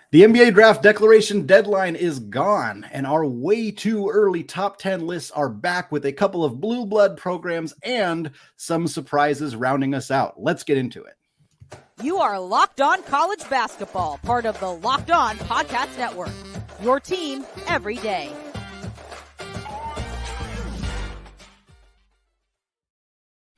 The NBA draft declaration deadline is gone, and our way too early top 10 lists are back with a couple of blue blood programs and some surprises rounding us out. Let's get into it. You are Locked On College Basketball, part of the Locked On Podcast Network. Your team every day.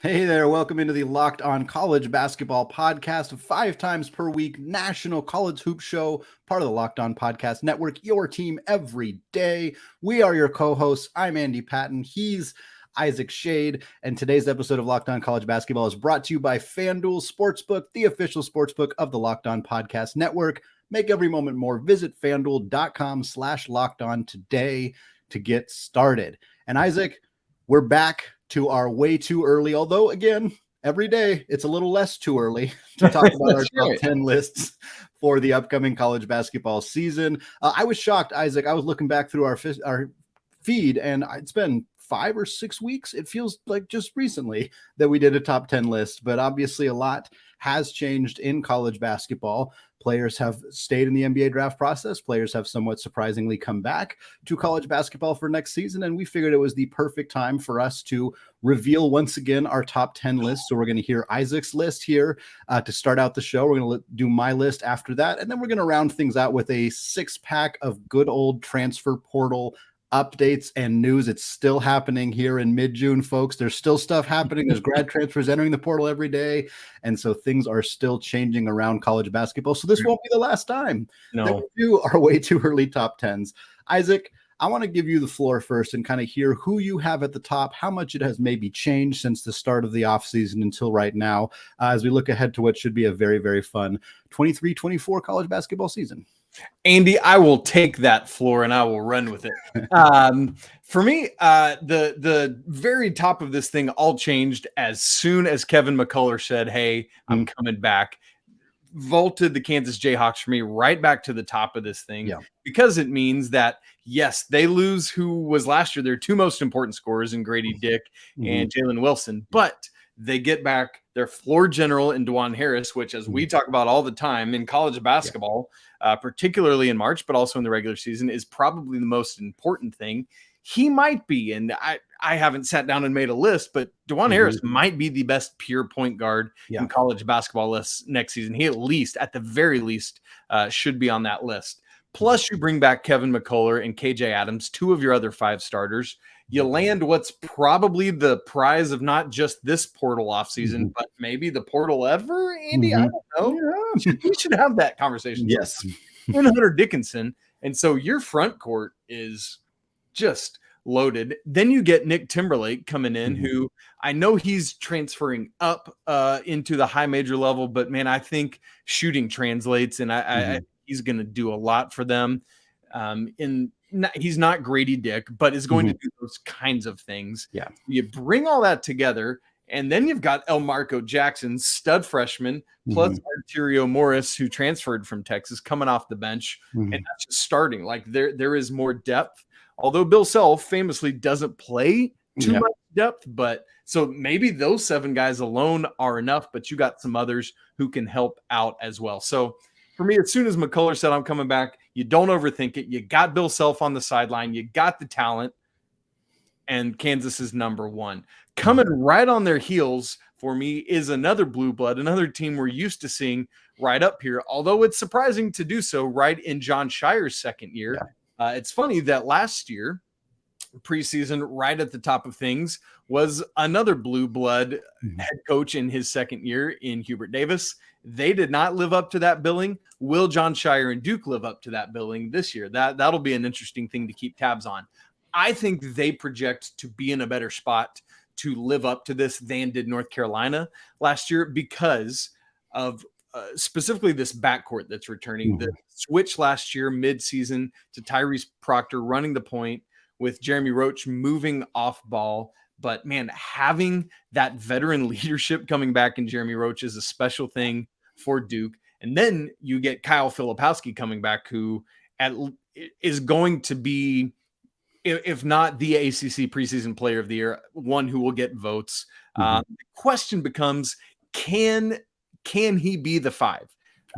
Hey there, welcome into the Locked On College Basketball podcast, 5 times per week national college hoop show, part of the Locked On Podcast Network, your team every day. We are your co-hosts. I'm Andy Patton. He's Isaac Shade, and today's episode of Locked On College Basketball is brought to you by FanDuel Sportsbook, the official sportsbook of the Locked On Podcast Network. Make every moment more. Visit FanDuel.com/LockedOn today to get started. And Isaac, we're back to our way too early, although again, every day it's a little less too early to talk about our top 10 lists for the upcoming college basketball season. I was shocked, Isaac. I was looking back through our feed, and it's been 5 or 6 weeks. It feels like just recently that we did a top 10 list, but obviously a lot has changed in college basketball. Players have stayed in the NBA draft process. Players have somewhat surprisingly come back to college basketball for next season, and we figured it was the perfect time for us to reveal once again our top 10 list. So we're going to hear Isaac's list here to start out the show. We're going to do my list after that, and then we're going to round things out with a 6-pack of good old transfer portal updates and news. It's still happening here in mid-June, folks. There's still stuff happening. There's grad transfers entering the portal every day. And so things are still changing around college basketball. So this won't be the last time that we do our way too early top 10s. Isaac, I want to give you the floor first and kind of hear who you have at the top, how much it has maybe changed since the start of the offseason until right now, as we look ahead to what should be a very, very fun 23-24 college basketball season. Andy, I will take that floor and I will run with it. For me, the very top of this thing all changed as soon as Kevin McCullough said, "Hey, I'm coming back." Vaulted the Kansas Jayhawks for me right back to the top of this thing, because it means that, yes, they lose who was last year their 2 most important scorers in Grady Dick and Jalen Wilson, but they get back their floor general in DeJuan Harris, which, as we talk about all the time in college basketball, particularly in March, but also in the regular season, is probably the most important thing. He might be, and I haven't sat down and made a list, but DeJuan Harris might be the best pure point guard in college basketball lists next season. He at the very least, should be on that list. Plus, you bring back Kevin McCullough and KJ Adams, 2 of your other 5 starters. You land what's probably the prize of not just this portal offseason, but maybe the portal ever, Andy? I don't know. We should have that conversation. Yes. In Hunter Dickinson. And so your front court is just loaded. Then you get Nick Timberlake coming in, who I know he's transferring up into the high major level, but man, I think shooting translates, and I he's going to do a lot for them. He's not Grady Dick, but is going to do those kinds of things. Yeah. You bring all that together, and then you've got Elmarco Jackson, stud freshman, plus Arterio Morris, who transferred from Texas, coming off the bench, and that's just starting. Like there is more depth. Although Bill Self famously doesn't play too much depth, but so maybe those 7 guys alone are enough, but you got some others who can help out as well. So for me, as soon as McCullough said, "I'm coming back," you don't overthink it. You got Bill Self on the sideline. You got the talent, and Kansas is number 1. Coming right on their heels for me is another blue blood, another team we're used to seeing right up here, although it's surprising to do so right in John Shire's second year. It's funny that last year, preseason, right at the top of things, was another blue blood head coach in his second year in Hubert Davis. They did not live up to that billing. Will John Shire and Duke live up to that billing this year? That'll be an interesting thing to keep tabs on. I think they project to be in a better spot to live up to this than did North Carolina last year because of specifically this backcourt that's returning. The switch last year mid-season to Tyrese Proctor running the point with Jeremy Roach moving off ball. But man, having that veteran leadership coming back in Jeremy Roach is a special thing for Duke. And then you get Kyle Filipowski coming back, who is going to be, if not the ACC preseason player of the year, one who will get votes. The question becomes, can he be the 5?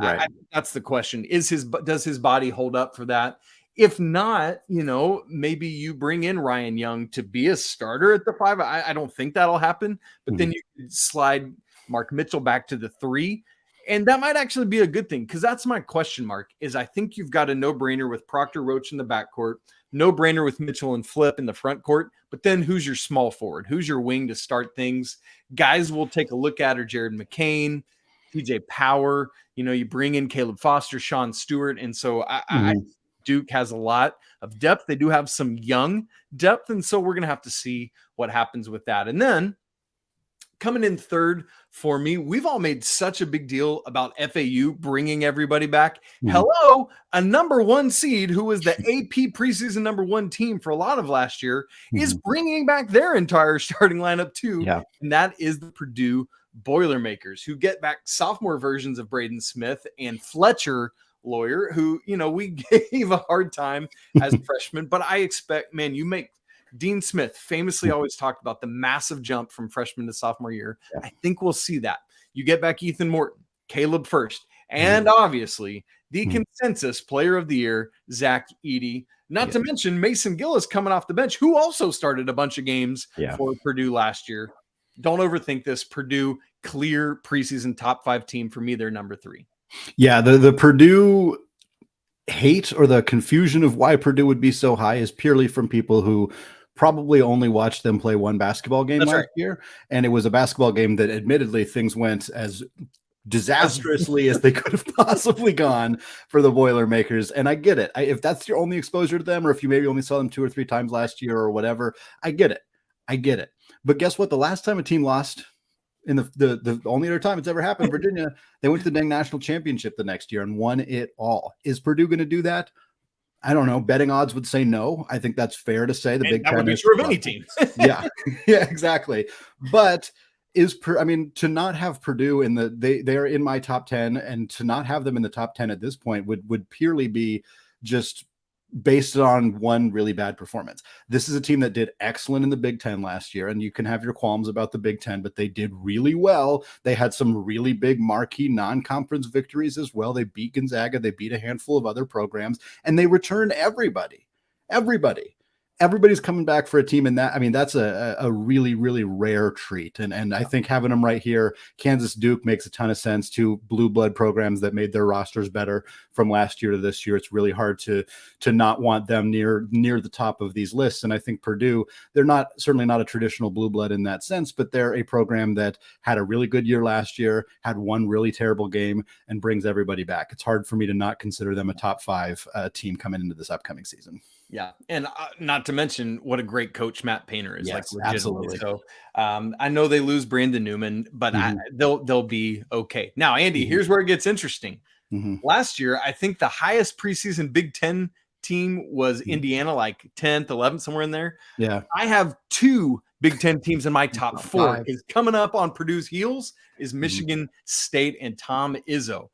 Right. That's the question. Does his body hold up for that? If not, maybe you bring in Ryan Young to be a starter at the 5. I don't think that'll happen, but then you could slide Mark Mitchell back to the 3. And that might actually be a good thing, because that's my question mark. Is I think you've got a no-brainer with Proctor Roach in the backcourt, no-brainer with Mitchell and Flip in the front court. But then who's your small forward? Who's your wing to start things? Guys we'll take a look at are Jared McCain, TJ Power. You bring in Caleb Foster, Sean Stewart. And so I Duke has a lot of depth. They do have some young depth. And so we're going to have to see what happens with that. And then coming in third for me, we've all made such a big deal about FAU bringing everybody back. Hello, a number 1 seed who was the AP preseason number 1 team for a lot of last year is bringing back their entire starting lineup too. Yeah. And that is the Purdue Boilermakers, who get back sophomore versions of Braden Smith and Fletcher Lawyer, who, we gave a hard time as freshmen, but I expect, man, you make Dean Smith famously always talked about the massive jump from freshman to sophomore year. Yeah. I think we'll see that. You get back Ethan Morton, Caleb First, and obviously the consensus player of the year, Zach Edey, not to mention Mason Gillis coming off the bench, who also started a bunch of games for Purdue last year. Don't overthink this. Purdue, clear preseason top 5 team. For me, they're number 3. Yeah, the Purdue hate or the confusion of why Purdue would be so high is purely from people who probably only watched them play one basketball game last year. And it was a basketball game that admittedly things went as disastrously as they could have possibly gone for the Boilermakers. And I get it. If that's your only exposure to them, or if you maybe only saw them 2 or 3 times last year or whatever, I get it. But guess what? The last time a team lost, in the only other time it's ever happened, Virginia, they went to the dang national championship the next year and won it all. Is Purdue going to do that? I don't know. Betting odds would say no. I think that's fair to say. The Big Ten would be true of any team. yeah, exactly. But to not have Purdue in they're in my top 10, and to not have them in the top 10 at this point would purely be just based on one really bad performance. This is a team that did excellent in the Big Ten last year, and you can have your qualms about the Big Ten, but they did really well. They had some really big marquee non-conference victories as well. They beat Gonzaga. They beat a handful of other programs, and they returned everybody. Everybody's coming back for a team in that. That's a really, really rare treat. And I think having them right here, Kansas Duke, makes a ton of sense. 2 blue blood programs that made their rosters better from last year to this year. It's really hard to not want them near the top of these lists. And I think Purdue, they're certainly not a traditional blue blood in that sense, but they're a program that had a really good year last year, had one really terrible game, and brings everybody back. It's hard for me to not consider them a top 5 team coming into this upcoming season. Yeah. And not to mention what a great coach Matt Painter is. Yes, absolutely. So I know they lose Brandon Newman, but they'll be okay. Now, Andy, here's where it gets interesting. Last year, I think the highest preseason Big Ten team was Indiana, like 10th, 11th, somewhere in there. Yeah. I have 2 Big Ten teams in my top 4. Is coming up on Purdue's heels is Michigan State and Tom Izzo.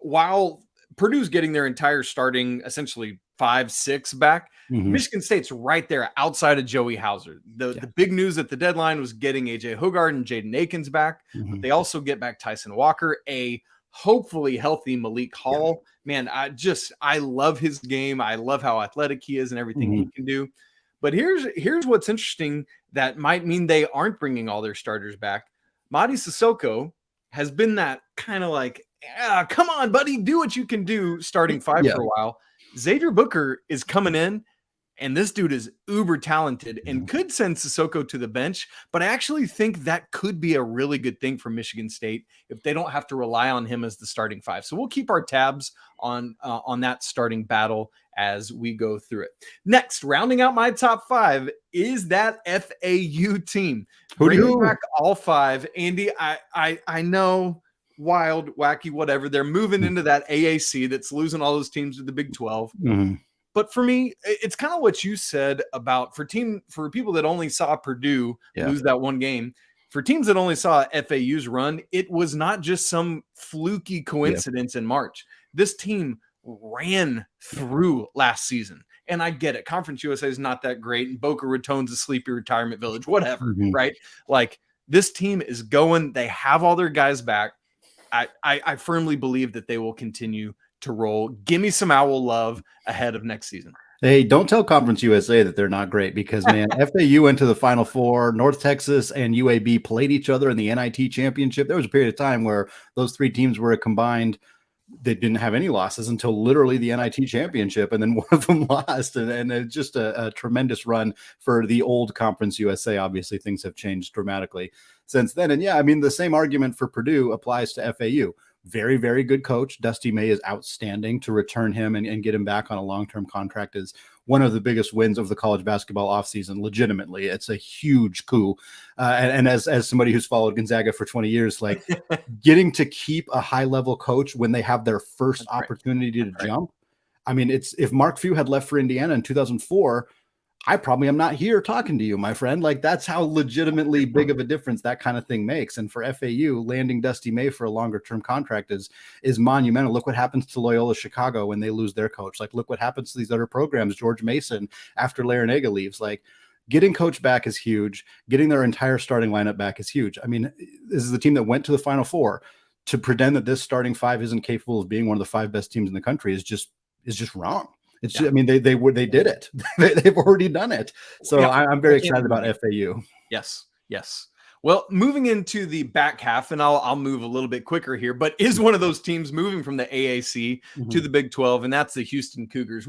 While Purdue's getting their entire starting, essentially 5, 6 back, Michigan State's right there outside of Joey Hauser. The big news at the deadline was getting AJ Hoggard and Jaden Akins back. But they also get back Tyson Walker, a hopefully healthy Malik Hall. Man, I love his game. I love how athletic he is and everything he can do. But here's what's interesting that might mean they aren't bringing all their starters back. Mady Sissoko has been that kind of like, come on, buddy, do what you can do starting 5 for a while. Xavier Booker is coming in, and this dude is uber talented and could send Sissoko to the bench, but I actually think that could be a really good thing for Michigan State if they don't have to rely on him as the starting 5. So we'll keep our tabs on that starting battle as we go through it. Next, rounding out my top 5 is that FAU team. Bringing back all 5. Andy, I know, wild, wacky, whatever. They're moving into that AAC that's losing all those teams to the Big 12. But for me, it's kind of what you said about for people that only saw Purdue lose that one game. For teams that only saw FAU's run, it was not just some fluky coincidence in March. This team ran through last season. And I get it. Conference USA is not that great. And Boca Raton's a sleepy retirement village, whatever, right? Like, this team is going. They have all their guys back. I firmly believe that they will continue to roll. Give me some Owl love ahead of next season. Hey, don't tell Conference USA that they're not great because, man, FAU went to the Final Four. North Texas and UAB played each other in the NIT championship. There was a period of time where those three teams were combined. They didn't have any losses until literally the NIT championship, and then one of them lost. And it's just a tremendous run for the old Conference USA. Obviously, things have changed dramatically since then. And yeah, I mean, the same argument for Purdue applies to FAU. Very, very good coach. Dusty May is outstanding. To return him and get him back on a long-term contract is one of the biggest wins of the college basketball offseason. Legitimately, it's a huge coup. And as somebody who's followed Gonzaga for 20 years, like getting to keep a high-level coach when they have their first opportunity to jump. I mean, if Mark Few had left for Indiana in 2004, I probably am not here talking to you, my friend. Like, that's how legitimately big of a difference that kind of thing makes. And for FAU, landing Dusty May for a longer term contract is monumental. Look what happens to Loyola Chicago when they lose their coach. Like, look what happens to these other programs. George Mason after Larinaga leaves. Like, getting coach back is huge. Getting their entire starting lineup back is huge. I mean, this is the team that went to the Final Four. To pretend that this starting five isn't capable of being one of the five best teams in the country is just wrong. It's I mean, they did it. They've already done it. So I'm very excited about FAU. Yes. Well, moving into the back half, and I'll move a little bit quicker here, but is one of those teams moving from the AAC to the Big 12, and that's the Houston Cougars.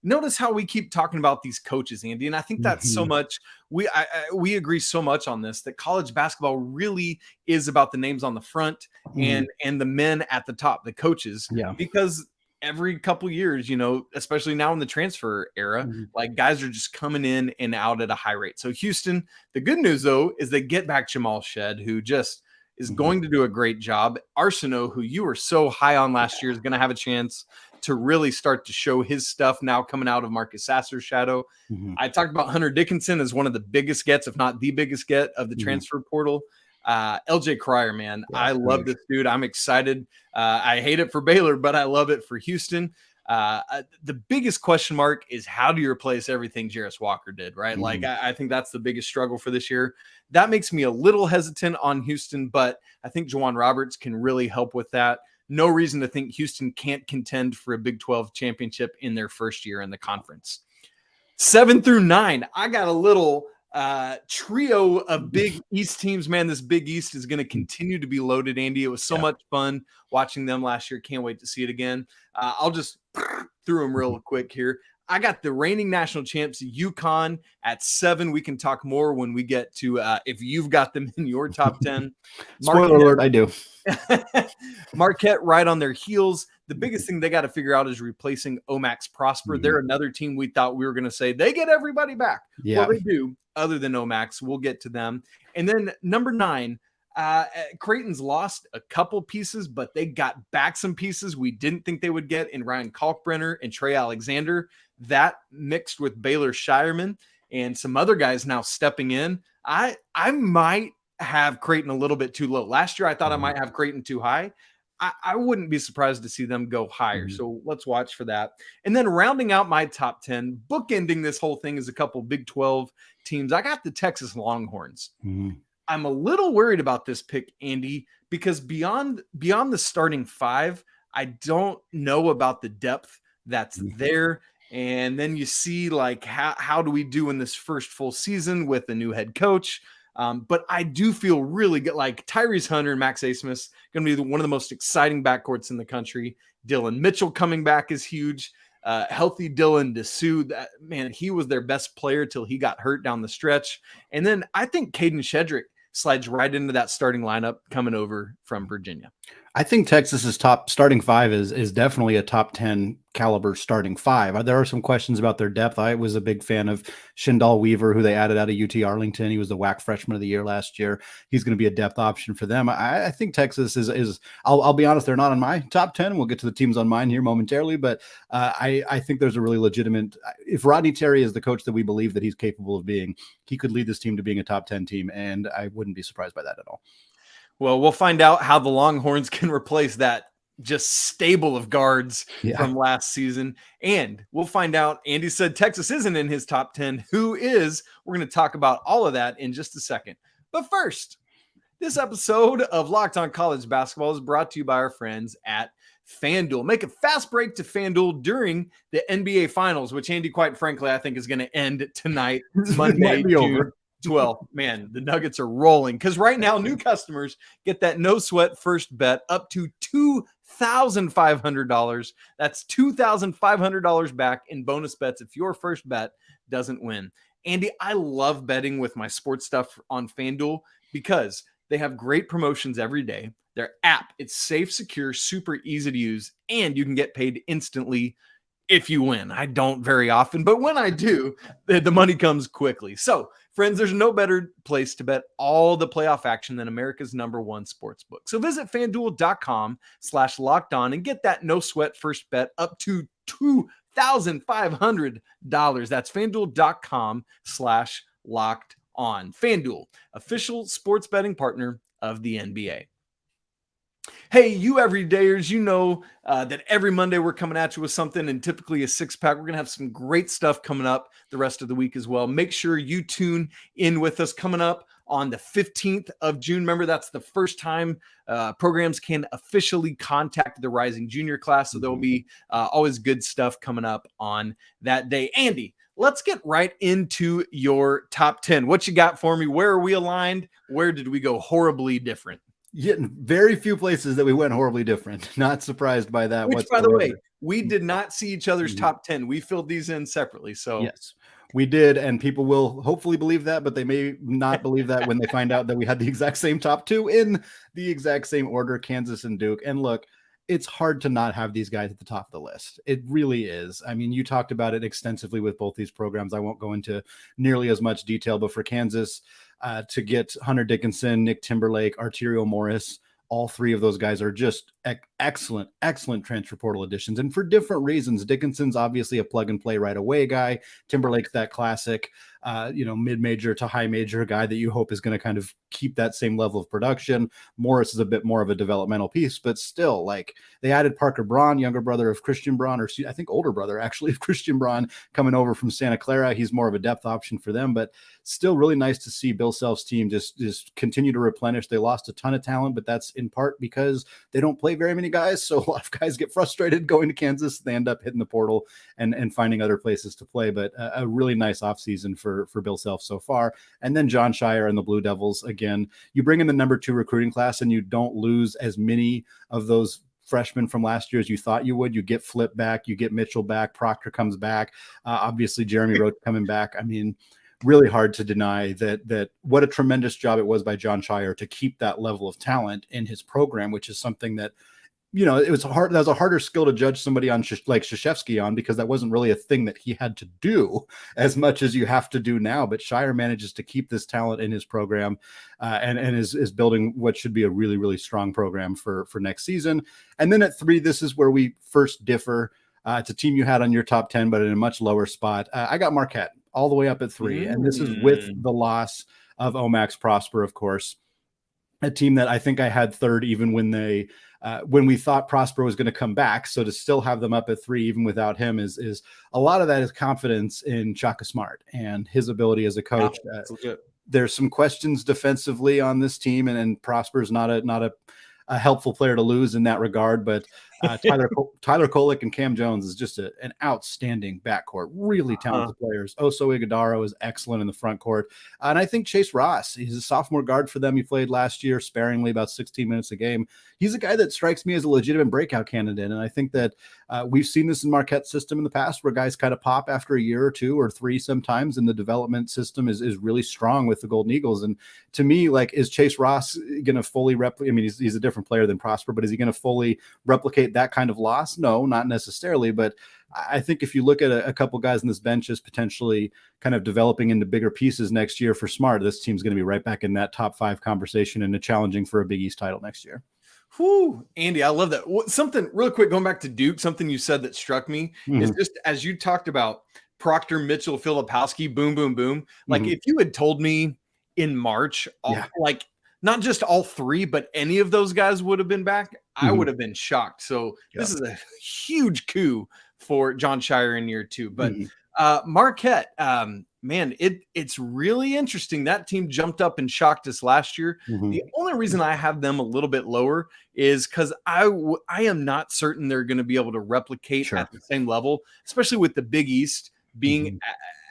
Notice how we keep talking about these coaches, Andy, and I think that's so much. We agree so much on this, that college basketball really is about the names on the front and the men at the top, the coaches, because every couple years, especially now in the transfer era, like guys are just coming in and out at a high rate. So Houston, the good news though, is they get back Jamal Shed, who just is going to do a great job. Arsenault, who you were so high on last year, is going to have a chance to really start to show his stuff now coming out of Marcus Sasser's shadow. I talked about Hunter Dickinson as one of the biggest gets, if not the biggest get of the transfer portal. LJ Cryer, man, I love this dude. I'm excited. I hate it for Baylor, but I love it for Houston. The biggest question mark is, how do you replace everything Jarris Walker did, right? Like, I think that's the biggest struggle for this year. That makes me a little hesitant on Houston, but I think Juwan Roberts can really help with that. No reason to think Houston can't contend for a Big 12 championship in their first year in the conference. 7 through 9, I got a little trio of Big East teams. Man, this Big East is going to continue to be loaded, Andy. It was so much fun watching them last year. Can't wait to see it again. I'll just through them real quick here. I got the reigning national champs UConn at 7. We can talk more when we get to if you've got them in your top 10. Spoiler alert, I do. Marquette right on their heels. The biggest thing they got to figure out is replacing Omax Prosper. They're another team we thought we were going to say they get everybody back. Well, they do, other than Omax. We'll get to them. And then number 9, Creighton's lost a couple pieces, but they got back some pieces we didn't think they would get in Ryan Kalkbrenner and Trey Alexander. That mixed with Baylor Shireman and some other guys now stepping in. I might have Creighton a little bit too low. Last year, I thought I might have Creighton too high. I wouldn't be surprised to see them go higher. So let's watch for that. And then rounding out my top 10, bookending this whole thing is a couple Big 12 teams. I got the Texas Longhorns. I'm a little worried about this pick, Andy, because beyond the starting 5, I don't know about the depth that's there. And then you see, like, how do we do in this first full season with a new head coach? But I do feel really good. Like, Tyrese Hunter and Max Asmus going to be one of the most exciting backcourts in the country. Dylan Mitchell coming back is huge. Healthy Dylan Dessou, that man, he was their best player till he got hurt down the stretch. And then I think Caden Shedrick slides right into that starting lineup coming over from Virginia. I think Texas's top starting 5 is definitely a top 10 caliber starting 5. There are some questions about their depth. I was a big fan of Shindal Weaver, who they added out of UT Arlington. He was the WAC freshman of the year last year. He's going to be a depth option for them. I think Texas is I'll be honest, they're not on my top 10. We'll get to the teams on mine here momentarily, but I think there's a really legitimate, if Rodney Terry is the coach that we believe that he's capable of being, he could lead this team to being a top 10 team, and I wouldn't be surprised by that at all. Well, we'll find out how the Longhorns can replace that just stable of guards from last season. And we'll find out. Andy said Texas isn't in his top 10. Who is? We're going to talk about all of that in just a second. But first, This episode of Locked On College Basketball is brought to you by our friends at FanDuel. Make a fast break to FanDuel during the NBA Finals, which, Andy, quite frankly, I think is going to end tonight, Monday, June 12th. Man, the Nuggets are rolling because right now new customers get that no sweat first bet up to $2,500. That's $2,500 back in bonus bets if your first bet doesn't win. Andy, I love betting with my sports stuff on FanDuel because they have great promotions every day. Their app, it's safe, secure, super easy to use, and you can get paid instantly if you win. I don't very often, but when I do, the money comes quickly. So, friends, there's no better place to bet all the playoff action than America's #1 sports book. So visit FanDuel.com/lockedon and get that no sweat first bet up to $2,500. That's FanDuel.com/lockedon. FanDuel, official sports betting partner of the NBA. Hey, you everydayers, you know that every Monday we're coming at you with something, and typically a six-pack. We're going to have some great stuff coming up the rest of the week as well. Make sure you tune in with us coming up on the 15th of June. Remember, that's the first time programs can officially contact the rising junior class, so there'll be always good stuff coming up on that day. Andy, let's get right into your top 10. What you got for me? Where are we aligned? Where did we go horribly different? Yeah, very few places that we went horribly different. Not surprised by that. Which, by the way, we did not see each other's top 10. We filled these in separately. So yes, we did. And people will hopefully believe that, but they may not believe that when they find out that we had the exact same top 2 in the exact same order, Kansas and Duke. And look, it's hard to not have these guys at the top of the list. It really is. I mean, you talked about it extensively with both these programs. I won't go into nearly as much detail, but for Kansas, to get Hunter Dickinson, Nick Timberlake, Arterio Morris, all three of those guys are just excellent transfer portal additions, and for different reasons. Dickinson's obviously a plug and play right away guy. Timberlake's that classic, mid-major to high major guy that you hope is going to kind of keep that same level of production. Morris is a bit more of a developmental piece, but still, like, they added Parker Braun, younger brother of Christian Braun, or I think older brother actually of Christian Braun, coming over from Santa Clara. He's more of a depth option for them, but still really nice to see Bill Self's team just continue to replenish. They lost a ton of talent, but that's in part because they don't play very many guys. So a lot of guys get frustrated going to Kansas. They end up hitting the portal and finding other places to play, but a really nice offseason for Bill Self so far. And then John Shire and the Blue Devils, again, you bring in the number 2 recruiting class and you don't lose as many of those freshmen from last year as you thought you would. You get Flip back, you get Mitchell back, Proctor comes back, obviously Jeremy Roach coming back. I mean, really hard to deny that what a tremendous job it was by John Shire to keep that level of talent in his program, which is something that, it was hard. That was a harder skill to judge somebody on like Krzyzewski on, because that wasn't really a thing that he had to do as much as you have to do now. But Shire manages to keep this talent in his program and is building what should be a really, really strong program for next season. And then at 3, this is where we first differ. It's a team you had on your top 10, but in a much lower spot. I got Marquette all the way up at 3. And this is with the loss of Omax Prosper, of course, a team that I think I had 3rd, even when we thought Prosper was going to come back. So to still have them up at 3, even without him, is a lot of that is confidence in Shaka Smart and his ability as a coach. There's some questions defensively on this team, and Prosper's not a helpful player to lose in that regard, but Tyler Kolek and Cam Jones is just an outstanding backcourt, really talented players. Oso Iguodaro is excellent in the front court. And I think Chase Ross, he's a sophomore guard for them. He played last year sparingly, about 16 minutes a game. He's a guy that strikes me as a legitimate breakout candidate. And I think that we've seen this in Marquette's system in the past, where guys kind of pop after a year or 2 or 3 sometimes, and the development system is really strong with the Golden Eagles. And to me, like, is Chase Ross going to fully replicate? I mean, he's a different player than Prosper, but is he going to fully replicate that kind of loss? No, not necessarily. But I think if you look at a couple guys in this bench as potentially kind of developing into bigger pieces next year for Smart, this team's going to be right back in that top 5 conversation and challenging for a Big East title next year. Whew, Andy, I love that. Something real quick, going back to Duke, something you said that struck me is just as you talked about Proctor, Mitchell, Filipowski, boom, boom, boom. Like, if you had told me in March, like, not just all 3, but any of those guys would have been back, I would have been shocked. So this is a huge coup for John Shire in year 2. But Marquette, man, it's really interesting. That team jumped up and shocked us last year. Mm-hmm. The only reason I have them a little bit lower is because I am not certain they're going to be able to replicate at the same level, especially with the Big East being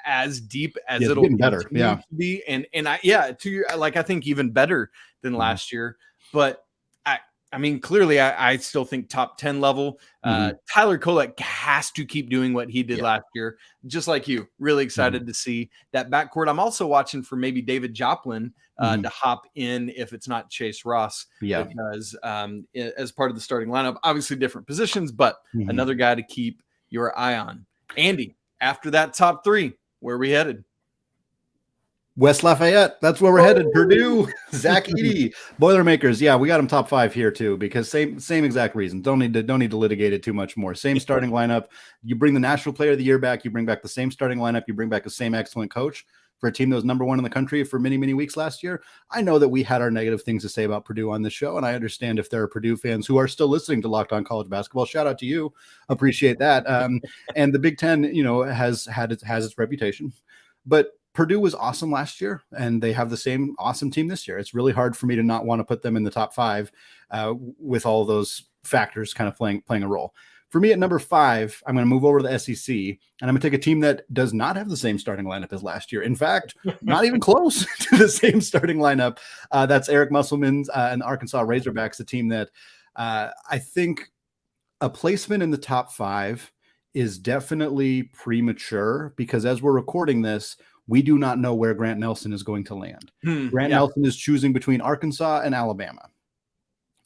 as deep as it'll getting better. To be. And I think even better than last year. But I mean, clearly, I still think top 10 level. Tyler Kolek has to keep doing what he did last year, just like you. Really excited to see that backcourt. I'm also watching for maybe David Joplin to hop in if it's not Chase Ross. Because as part of the starting lineup, obviously different positions, but another guy to keep your eye on. Andy, after that top 3, where are we headed? West Lafayette. That's where we're headed. Purdue. Zach Edey. Boilermakers. Yeah, we got him top 5 here too, because same exact reason. Don't need to litigate it too much more. Same starting lineup. You bring the National Player of the Year back. You bring back the same starting lineup. You bring back the same excellent coach for a team that was number 1 in the country for many, many weeks last year. I know that we had our negative things to say about Purdue on this show, and I understand if there are Purdue fans who are still listening to Locked On College Basketball. Shout out to you. Appreciate that. And the Big Ten, has its reputation, but Purdue was awesome last year, and they have the same awesome team this year. It's really hard for me to not want to put them in the top 5 with all those factors kind of playing a role. For me at number 5, I'm going to move over to the SEC, and I'm going to take a team that does not have the same starting lineup as last year. In fact, not even close to the same starting lineup. That's Eric Musselman's and Arkansas Razorbacks, a team that I think a placement in the top 5 is definitely premature, because as we're recording this, we do not know where Grant Nelson is going to land. Grant Nelson is choosing between Arkansas and Alabama.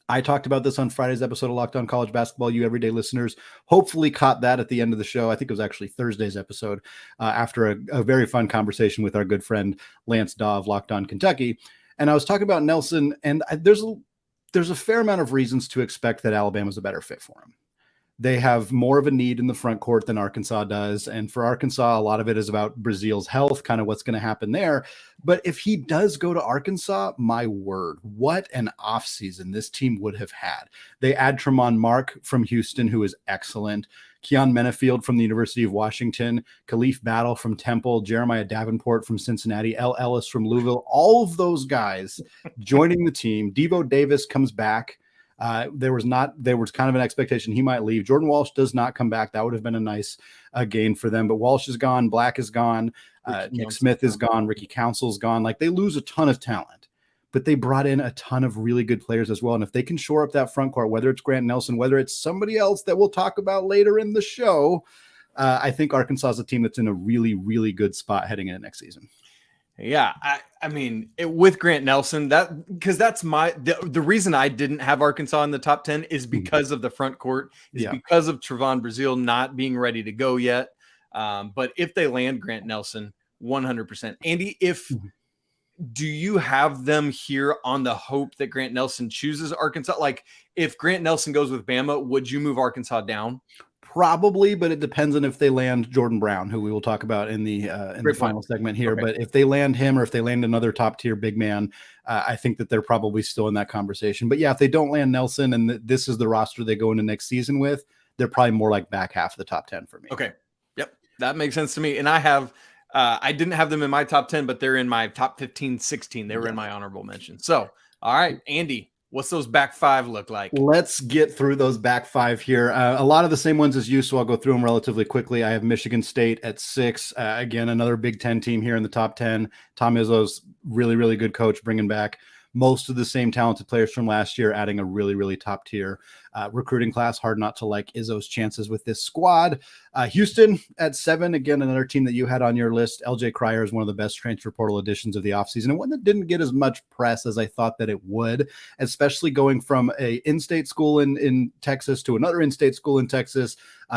I talked about this on Friday's episode of Locked On College Basketball. You everyday listeners hopefully caught that at the end of the show. I think it was actually Thursday's episode after a very fun conversation with our good friend Lance Daw of Locked On Kentucky. And I was talking about Nelson, and there's a fair amount of reasons to expect that Alabama's a better fit for him. They have more of a need in the front court than Arkansas does. And for Arkansas, a lot of it is about Brazil's health, kind of what's going to happen there. But if he does go to Arkansas, my word, what an offseason this team would have had. They add Tremont Mark from Houston, who is excellent. Keon Menefield from the University of Washington, Khalif Battle from Temple, Jeremiah Davenport from Cincinnati, L. Ellis from Louisville, all of those guys joining the team. Devo Davis comes back. There was kind of an expectation he might leave. Jordan Walsh does not come back. That would have been a nice gain for them. But Walsh is gone. Black is gone. Nick Smith is gone. Ricky Council's gone. Like, they lose a ton of talent, but they brought in a ton of really good players as well. And if they can shore up that front court, whether it's Grant Nelson, whether it's somebody else that we'll talk about later in the show, I think Arkansas is a team that's in a really, really good spot heading into next season. Yeah, I mean, with Grant Nelson, because that's the reason I didn't have Arkansas in the top 10 is because of the front court, because of Trevon Brazile not being ready to go yet. But if they land Grant Nelson, 100%. Andy, do you have them here on the hope that Grant Nelson chooses Arkansas? Like, if Grant Nelson goes with Bama, would you move Arkansas down? Probably, but it depends on if they land Jordan Brown, who we will talk about in the final segment here. Okay. But if they land him, or if they land another top tier big man, I think that they're probably still in that conversation. But yeah, if they don't land Nelson and this is the roster they go into next season with, they're probably more like back half of the top 10 for me. Okay. Yep. That makes sense to me. And I didn't have them in my top 10, but they're in my top 15, 16. They were in my honorable mention. So, all right, Andy, what's those back 5 look like? Let's get through those back 5 here. A lot of the same ones as you, so I'll go through them relatively quickly. I have Michigan State at 6. Again, another Big Ten team here in the top 10. Tom Izzo's really, really good coach, bringing back most of the same talented players from last year, adding a really, really top tier recruiting class. Hard not to like Izzo's chances with this squad. Houston at 7, again, another team that you had on your list. LJ Cryer is one of the best transfer portal additions of the offseason, and one that didn't get as much press as I thought that it would, especially going from a in-state school in Texas to another in-state school in Texas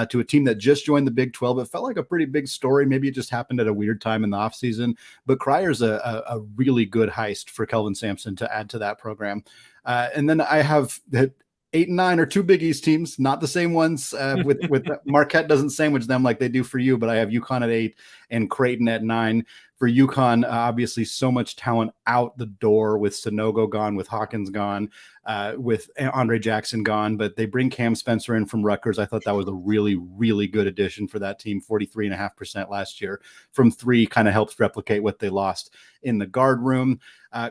to a team that just joined the Big 12. It felt like a pretty big story. Maybe it just happened at a weird time in the offseason, but Cryer's a really good heist for Kelvin Sampson to add to that program. And then I have that 8 and 9 are 2 Big East teams, not the same ones. With Marquette doesn't sandwich them like they do for you, but I have UConn at 8 and Creighton at 9. For UConn, obviously so much talent out the door with Sanogo gone, with Hawkins gone, with Andre Jackson gone, but they bring Cam Spencer in from Rutgers. I thought that was a really, really good addition for that team. 43.5% last year from three kind of helps replicate what they lost in the guard room.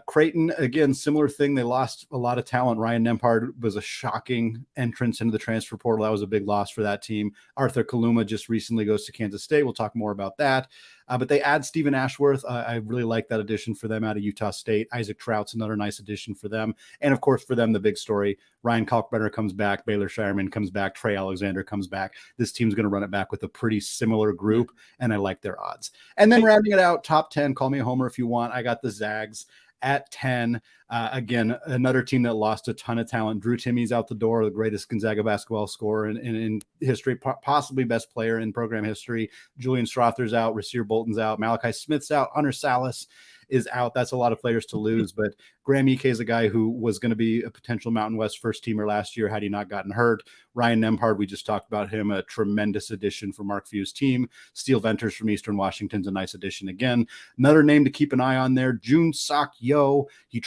Creighton, again, similar thing. They lost a lot of talent. Ryan Nembhard was a shocking entrance into the transfer portal. That was a big loss for that team. Arthur Kaluma just recently goes to Kansas State. We'll talk more about that. But they add Stephen Ashworth. I really like that addition for them out of Utah State. Isaac Trout's another nice addition for them. And of course, for them, the big story, Ryan Kalkbrenner comes back, Baylor Shireman comes back, Trey Alexander comes back. This team's going to run it back with a pretty similar group, and I like their odds. And then rounding it out, top 10, call me a homer if you want. I got the Zags at 10. Again, another team that lost a ton of talent. Drew Timmy's out the door, the greatest Gonzaga basketball scorer in history, possibly best player in program history. Julian Strother's out, Rasir Bolton's out, Malachi Smith's out, Hunter Salas is out. That's a lot of players to lose, but Graham Ike is a guy who was going to be a potential Mountain West first teamer last year had he not gotten hurt. Ryan Nembhard, we just talked about him, a tremendous addition for Mark Few's team. Steele Venters from Eastern Washington's a nice addition again. Another name to keep an eye on there, Jun Sok Yo. He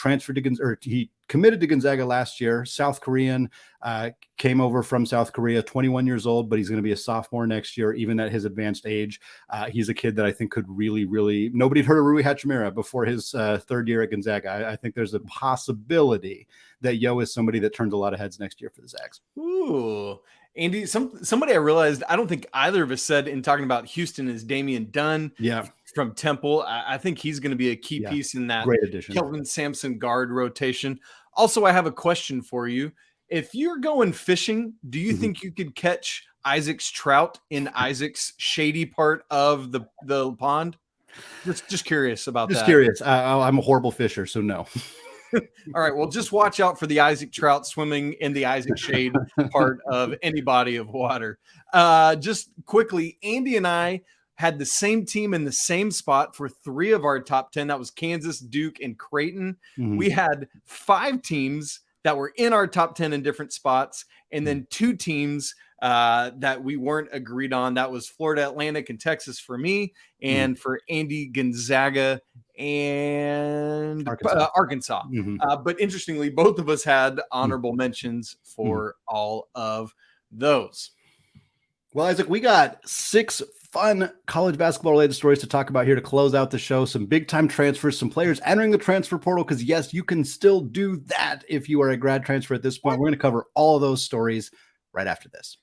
committed to Gonzaga last year. South Korean, came over from South Korea, 21 years old, but he's going to be a sophomore next year, even at his advanced age. He's a kid that I think could really, really, nobody'd heard of Rui Hachimura before his third year at Gonzaga. I think there's a possibility that Yo is somebody that turns a lot of heads next year for the Zags. Ooh, Andy, somebody I realized I don't think either of us said in talking about Houston is Damian Dunn. Yeah. From Temple. I think he's going to be a key piece in that great addition. Kelvin Sampson guard rotation. Also, I have a question for you. If you're going fishing, do you think you could catch Isaac's trout in Isaac's shady part of the pond? Just curious about that. Just curious. I'm a horrible fisher, so no. All right. Well, just watch out for the Isaac trout swimming in the Isaac shade part of any body of water. Just quickly, Andy and I had the same team in the same spot for 3 of our top 10. That was Kansas, Duke, and Creighton. We had 5 teams that were in our top 10 in different spots, and then 2 teams that we weren't agreed on. That was Florida Atlantic and Texas for me, and for Andy, Gonzaga and Arkansas. But interestingly, both of us had honorable mentions for all of those. Well, Isaac, we got 6 fun college basketball related stories to talk about here to close out the show. Some big time transfers, some players entering the transfer portal, because yes, you can still do that if you are a grad transfer at this point. We're going to cover all of those stories right after this.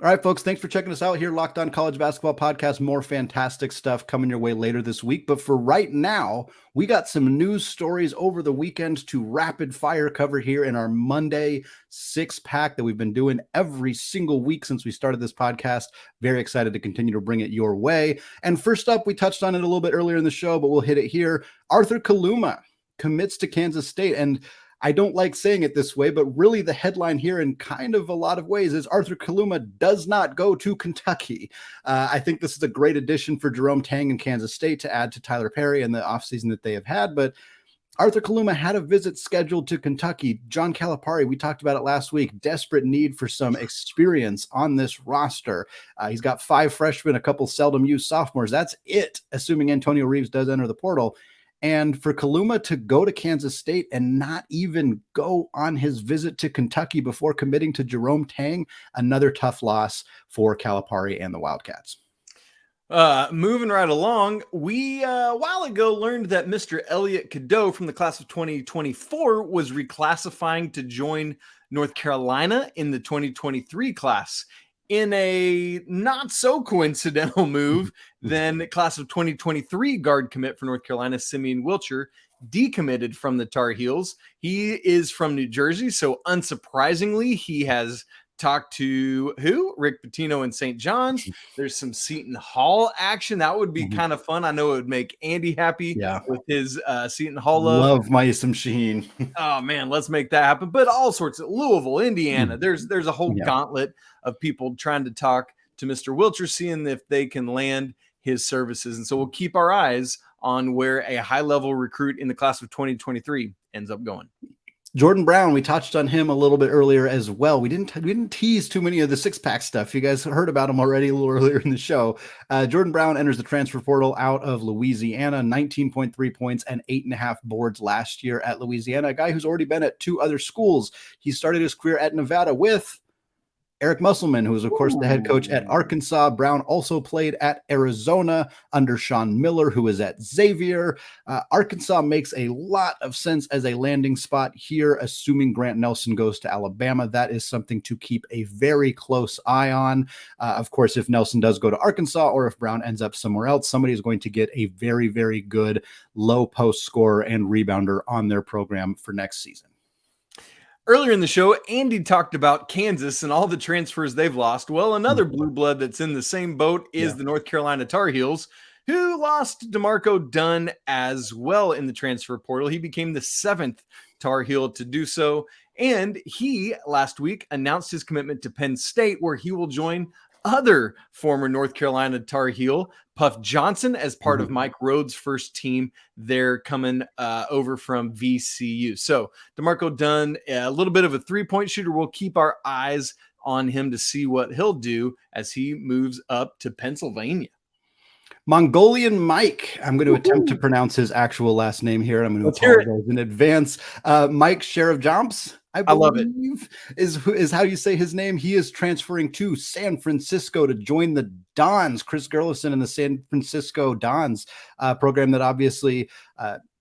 All right, folks, thanks for checking us out here. Locked On College Basketball Podcast. More fantastic stuff coming your way later this week. But for right now, we got some news stories over the weekend to rapid fire cover here in our Monday 6-pack that we've been doing every single week since we started this podcast. Very excited to continue to bring it your way. And first up, we touched on it a little bit earlier in the show, but we'll hit it here. Arthur Kaluma commits to Kansas State. And I don't like saying it this way, but really the headline here in kind of a lot of ways is Arthur Kaluma does not go to Kentucky. I think this is a great addition for Jerome Tang and Kansas State to add to Tyler Perry and the offseason that they have had. But Arthur Kaluma had a visit scheduled to Kentucky. John Calipari, we talked about it last week, desperate need for some experience on this roster. He's got 5 freshmen, a couple seldom used sophomores. That's it, assuming Antonio Reeves does enter the portal. And for Kaluma to go to Kansas State and not even go on his visit to Kentucky before committing to Jerome Tang, another tough loss for Calipari and the Wildcats. Moving right along, we a while ago learned that Mr. Elliot Cadeau from the class of 2024 was reclassifying to join North Carolina in the 2023 class. In a not so coincidental move, then class of 2023 guard commit for North Carolina, Simeon Wilcher, decommitted from the Tar Heels. He is from New Jersey, so unsurprisingly, he has talked to Rick Pitino in St. John's. There's some Seton Hall action. That would be kind of fun. I know it would make Andy happy with his Seton Hall love. Love Maisom Sheen. Oh, man, let's make that happen. But all sorts of Louisville, Indiana. There's a whole gauntlet of people trying to talk to Mr. Wilcher, seeing if they can land his services. And so we'll keep our eyes on where a high-level recruit in the class of 2023 ends up going. Jordan Brown, we touched on him a little bit earlier as well. We didn't tease too many of the six-pack stuff. You guys heard about him already a little earlier in the show. Jordan Brown enters the transfer portal out of Louisiana, 19.3 points and 8.5 boards last year at Louisiana, a guy who's already been at 2 other schools. He started his career at Nevada with Eric Musselman, who is, of course, the head coach at Arkansas. Brown also played at Arizona under Sean Miller, who is at Xavier. Arkansas makes a lot of sense as a landing spot here, assuming Grant Nelson goes to Alabama. That is something to keep a very close eye on. Of course, if Nelson does go to Arkansas or if Brown ends up somewhere else, somebody is going to get a very, very good low post scorer and rebounder on their program for next season. Earlier in the show, Andy talked about Kansas and all the transfers they've lost. Well, another blue blood that's in the same boat is the North Carolina Tar Heels, who lost D'Marco Dunn as well in the transfer portal. He became the 7th Tar Heel to do so. And he, last week, announced his commitment to Penn State, where he will join other former North Carolina Tar Heel, Puff Johnson, as part of Mike Rhodes' first team. They're coming over from VCU. So D'Marco Dunn, a little bit of a three-point shooter. We'll keep our eyes on him to see what he'll do as he moves up to Pennsylvania. Mongolian Mike. I'm going to attempt to pronounce his actual last name here. I'm going to apologize in advance. Mike Sheriff Jumps, I love it. Is how you say his name. He is transferring to San Francisco to join the Dons. Chris Gerlison and the San Francisco Dons program that obviously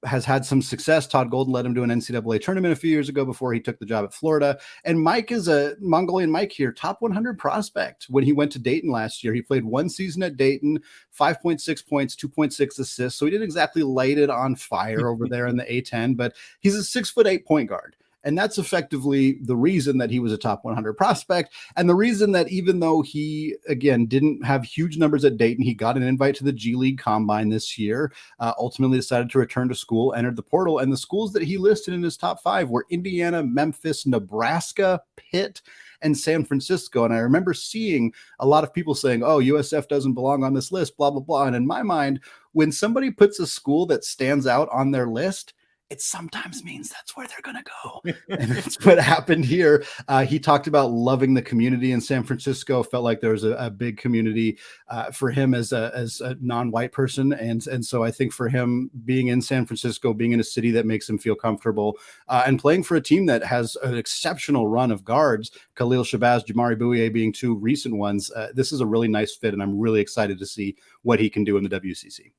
has had some success. Todd Golden led him to an NCAA tournament a few years ago before he took the job at Florida. And Mike is a Mongolian Mike here, top 100 prospect. When he went to Dayton last year, he played 1 season at Dayton, 5.6 points, 2.6 assists. So he didn't exactly light it on fire over there in the A10, but he's a 6'8" point guard. And that's effectively the reason that he was a top 100 prospect. And the reason that even though he, again, didn't have huge numbers at Dayton, he got an invite to the G League Combine this year, ultimately decided to return to school, entered the portal. And the schools that he listed in his top 5 were Indiana, Memphis, Nebraska, Pitt, and San Francisco. And I remember seeing a lot of people saying, oh, USF doesn't belong on this list, blah, blah, blah. And in my mind, when somebody puts a school that stands out on their list, it sometimes means that's where they're going to go. And that's what happened here. He talked about loving the community in San Francisco, felt like there was a big community for him as a non-white person. And so I think for him being in San Francisco, being in a city that makes him feel comfortable and playing for a team that has an exceptional run of guards, Khalil Shabazz, Jamari Bouye being 2 recent ones, this is a really nice fit. And I'm really excited to see what he can do in the WCC.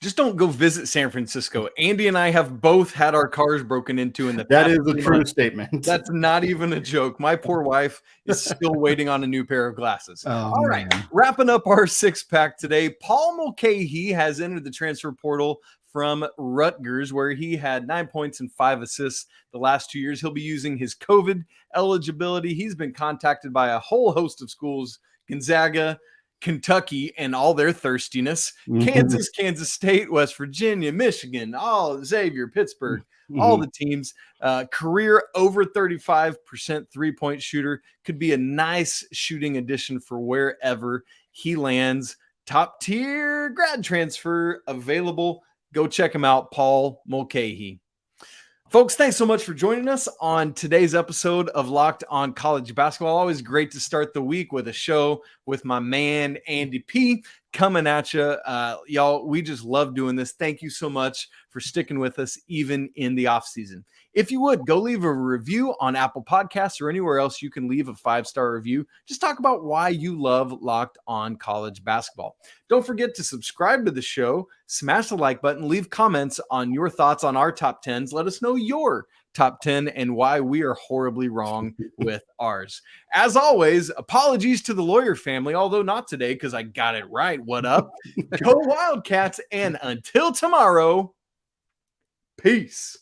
Just don't go visit San Francisco. Andy and I have both had our cars broken into in the past. That is a true statement. That's not even a joke. My poor wife is still waiting on a new pair of glasses. All right, wrapping up our 6-pack today. Paul Mulcahy has entered the transfer portal from Rutgers, where he had 9 points and 5 assists the last 2 years. He'll be using his COVID eligibility. He's been contacted by a whole host of schools, Gonzaga, Kentucky, and all their thirstiness, Kansas, Kansas State, West Virginia, Michigan, all Xavier, Pittsburgh, all the teams. Career over 35% three-point shooter, could be a nice shooting addition for wherever he lands. Top tier grad transfer available. Go check him out, Paul Mulcahy. Folks, thanks so much for joining us on today's episode of Locked on College Basketball. Always great to start the week with a show with my man, Andy P, coming at you. Y'all, we just love doing this. Thank you so much for sticking with us, even in the off season. If you would, go leave a review on Apple Podcasts or anywhere else you can leave a 5-star review. Just talk about why you love Locked on College Basketball. Don't forget to subscribe to the show, smash the like button, leave comments on your thoughts on our top 10s. Let us know your top 10 and why we are horribly wrong with ours. As always, apologies to the lawyer family, although not today because I got it right. What up? Go Wildcats, and until tomorrow, peace.